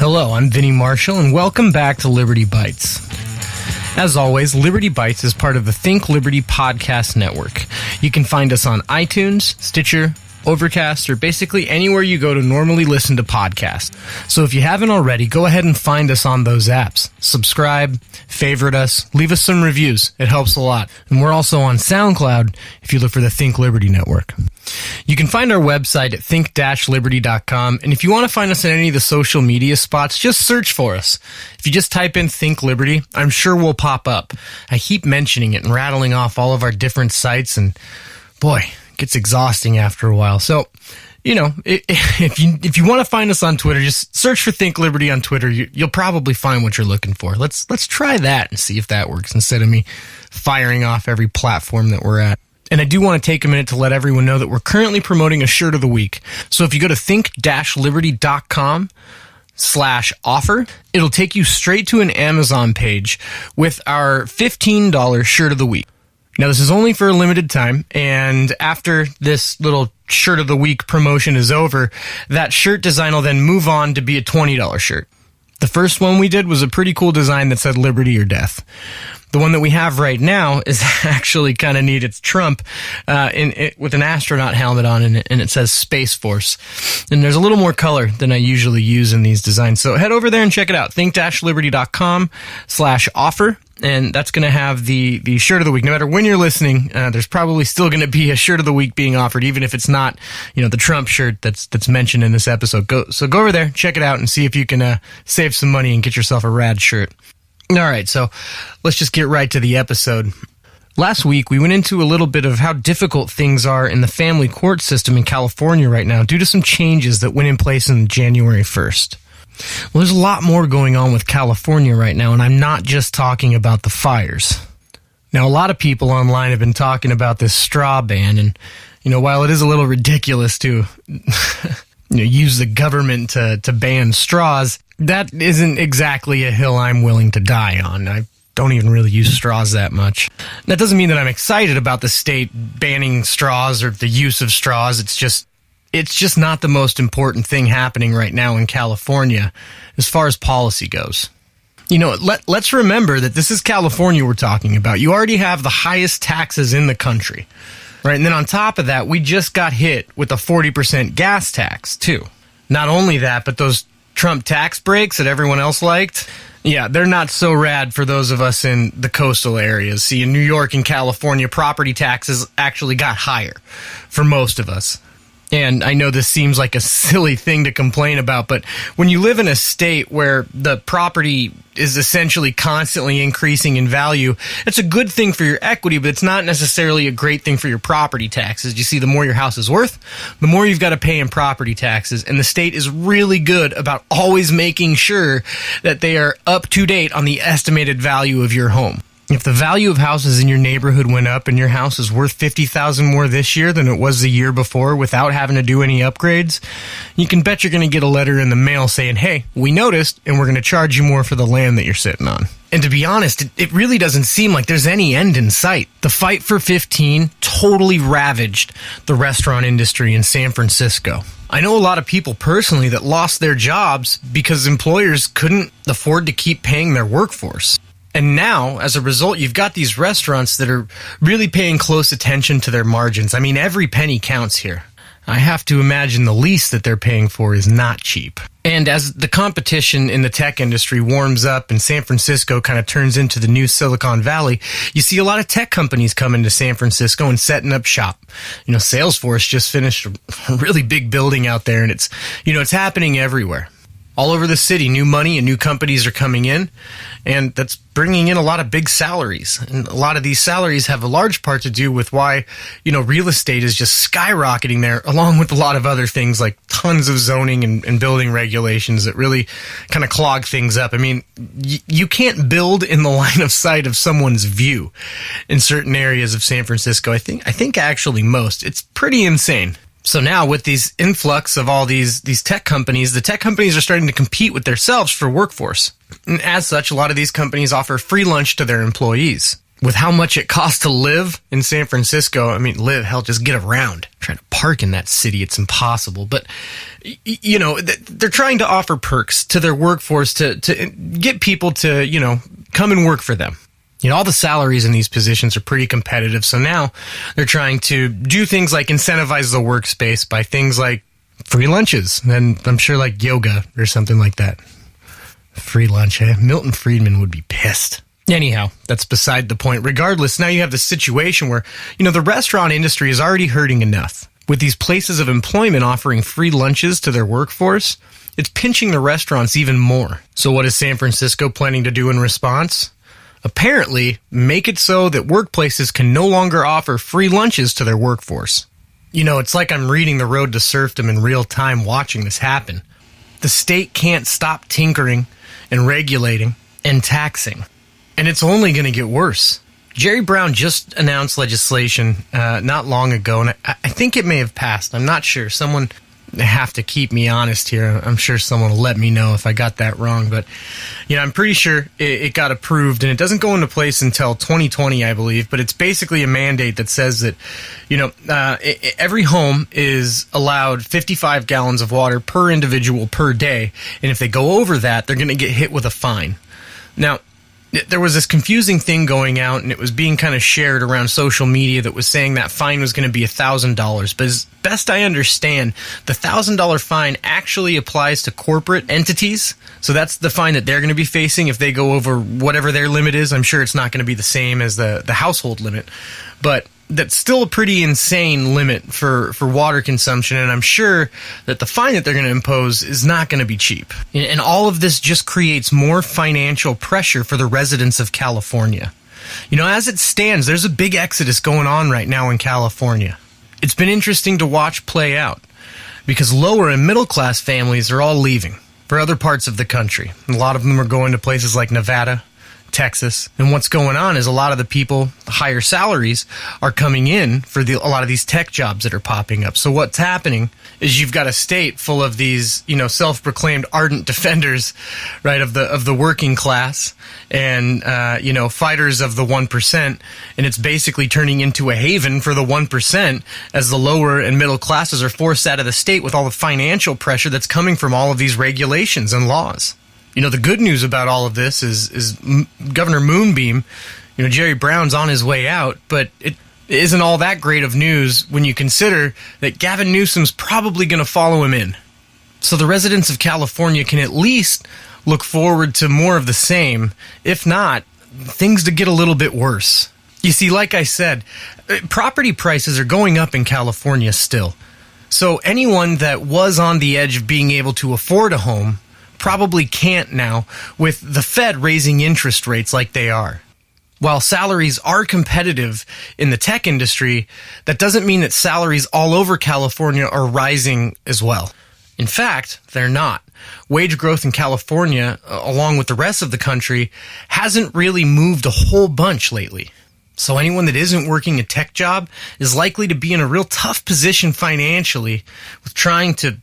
Hello, I'm Vinny Marshall, and welcome back to Liberty Bytes. As always, Liberty Bytes is part of the Think Liberty Podcast Network. You can find us on iTunes, Stitcher, Overcast, or basically anywhere you go to normally listen to podcasts. So if you haven't already, go ahead and find us on those apps. Subscribe, favorite us, leave us some reviews. It helps a lot. And we're also on SoundCloud if you look for the Think Liberty Network. You can find our website at think-liberty.com, and if you want to find us in any of the social media spots, just search for us. If you just type in Think Liberty, I'm sure we'll pop up. I keep mentioning it and rattling off all of our different sites, and boy, it gets exhausting after a while. So, you know, if you want to find us on Twitter, just search for Think Liberty on Twitter. You'll probably find what you're looking for. Let's try that and see if that works instead of me firing off every platform that we're at. And I do want to take a minute to let everyone know that we're currently promoting a shirt of the week. So if you go to think-liberty.com/offer, it'll take you straight to an Amazon page with our $15 shirt of the week. Now, this is only for a limited time, and after this little shirt of the week promotion is over, that shirt design will then move on to be a $20 shirt. The first one we did was a pretty cool design that said liberty or death. The one that we have right now is actually kind of neat. It's Trump with an astronaut helmet on, and it says Space Force. And there's a little more color than I usually use in these designs. So head over there and check it out. think-liberty.com/offer. And that's going to have the shirt of the week. No matter when you're listening, there's probably still going to be a shirt of the week being offered, even if it's not, the Trump shirt that's mentioned in this episode. Go over there, check it out, and see if you can save some money and get yourself a rad shirt. All right, so let's just get right to the episode. Last week, we went into a little bit of how difficult things are in the family court system in California right now due to some changes that went in place on January 1st. Well, there's a lot more going on with California right now, and I'm not just talking about the fires. Now, a lot of people online have been talking about this straw ban, and, while it is a little ridiculous to use the government to ban straws, that isn't exactly a hill I'm willing to die on. I don't even really use straws that much. That doesn't mean that I'm excited about the state banning straws or the use of straws. It's just not the most important thing happening right now in California as far as policy goes. Let's remember that this is California we're talking about. You already have the highest taxes in the country, right? And then on top of that, we just got hit with a 40% gas tax, too. Not only that, but those Trump tax breaks that everyone else liked, yeah, they're not so rad for those of us in the coastal areas. See, in New York and California, property taxes actually got higher for most of us. And I know this seems like a silly thing to complain about, but when you live in a state where the property is essentially constantly increasing in value, it's a good thing for your equity, but it's not necessarily a great thing for your property taxes. You see, the more your house is worth, the more you've got to pay in property taxes, and the state is really good about always making sure that they are up to date on the estimated value of your home. If the value of houses in your neighborhood went up and your house is worth $50,000 more this year than it was the year before without having to do any upgrades, you can bet you're going to get a letter in the mail saying, hey, we noticed and we're going to charge you more for the land that you're sitting on. And to be honest, it really doesn't seem like there's any end in sight. The fight for 15 totally ravaged the restaurant industry in San Francisco. I know a lot of people personally that lost their jobs because employers couldn't afford to keep paying their workforce. And now, as a result, you've got these restaurants that are really paying close attention to their margins. I mean, every penny counts here. I have to imagine the lease that they're paying for is not cheap. And as the competition in the tech industry warms up and San Francisco kind of turns into the new Silicon Valley, you see a lot of tech companies coming to San Francisco and setting up shop. Salesforce just finished a really big building out there, and it's happening everywhere. All over the city, new money and new companies are coming in, and that's bringing in a lot of big salaries. And a lot of these salaries have a large part to do with why, real estate is just skyrocketing there, along with a lot of other things like tons of zoning and building regulations that really kind of clog things up. I mean, you can't build in the line of sight of someone's view in certain areas of San Francisco. I think actually most. It's pretty insane. So now with these influx of all these tech companies, the tech companies are starting to compete with themselves for workforce. And as such, a lot of these companies offer free lunch to their employees. With how much it costs to live in San Francisco, just get around. Trying to park in that city, it's impossible. But, they're trying to offer perks to their workforce to get people to, come and work for them. All the salaries in these positions are pretty competitive. So now they're trying to do things like incentivize the workspace by things like free lunches. And I'm sure like yoga or something like that. Free lunch, eh? Milton Friedman would be pissed. Anyhow, that's beside the point. Regardless, now you have the situation where, the restaurant industry is already hurting enough. With these places of employment offering free lunches to their workforce, it's pinching the restaurants even more. So what is San Francisco planning to do in response? Apparently, make it so that workplaces can no longer offer free lunches to their workforce. It's like I'm reading The Road to Serfdom in real time watching this happen. The state can't stop tinkering and regulating and taxing. And it's only going to get worse. Jerry Brown just announced legislation not long ago, and I think it may have passed. I'm not sure. Someone have to keep me honest here. I'm sure someone will let me know if I got that wrong. But, I'm pretty sure it got approved, and it doesn't go into place until 2020, I believe. But it's basically a mandate that says that, every home is allowed 55 gallons of water per individual per day. And if they go over that, they're going to get hit with a fine. Now, there was this confusing thing going out, and it was being kind of shared around social media that was saying that fine was going to be $1,000. But as best I understand, the $1,000 fine actually applies to corporate entities. So that's the fine that they're going to be facing if they go over whatever their limit is. I'm sure it's not going to be the same as the household limit. But that's still a pretty insane limit for water consumption, and I'm sure that the fine that they're going to impose is not going to be cheap. And all of this just creates more financial pressure for the residents of California. As it stands, there's a big exodus going on right now in California. It's been interesting to watch play out, because lower and middle class families are all leaving for other parts of the country. A lot of them are going to places like Nevada, Texas. And what's going on is a lot of the people, higher salaries, are coming in for a lot of these tech jobs that are popping up. So what's happening is you've got a state full of these, self-proclaimed ardent defenders, right, of the working class and, fighters of the 1%. And it's basically turning into a haven for the 1% as the lower and middle classes are forced out of the state with all the financial pressure that's coming from all of these regulations and laws. The good news about all of this is Governor Moonbeam, Jerry Brown's on his way out, but it isn't all that great of news when you consider that Gavin Newsom's probably going to follow him in. So the residents of California can at least look forward to more of the same, if not, things to get a little bit worse. You see, like I said, property prices are going up in California still. So anyone that was on the edge of being able to afford a home probably can't now, with the Fed raising interest rates like they are. While salaries are competitive in the tech industry, that doesn't mean that salaries all over California are rising as well. In fact, they're not. Wage growth in California, along with the rest of the country, hasn't really moved a whole bunch lately. So anyone that isn't working a tech job is likely to be in a real tough position financially with trying to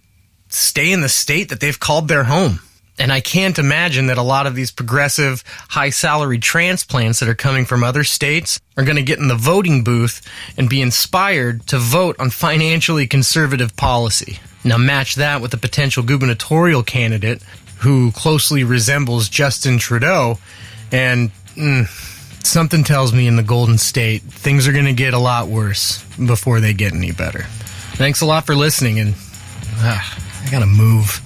stay in the state that they've called their home. And I can't imagine that a lot of these progressive, high-salary transplants that are coming from other states are going to get in the voting booth and be inspired to vote on financially conservative policy. Now match that with a potential gubernatorial candidate who closely resembles Justin Trudeau, and something tells me in the Golden State things are going to get a lot worse before they get any better. Thanks a lot for listening, and I gotta move.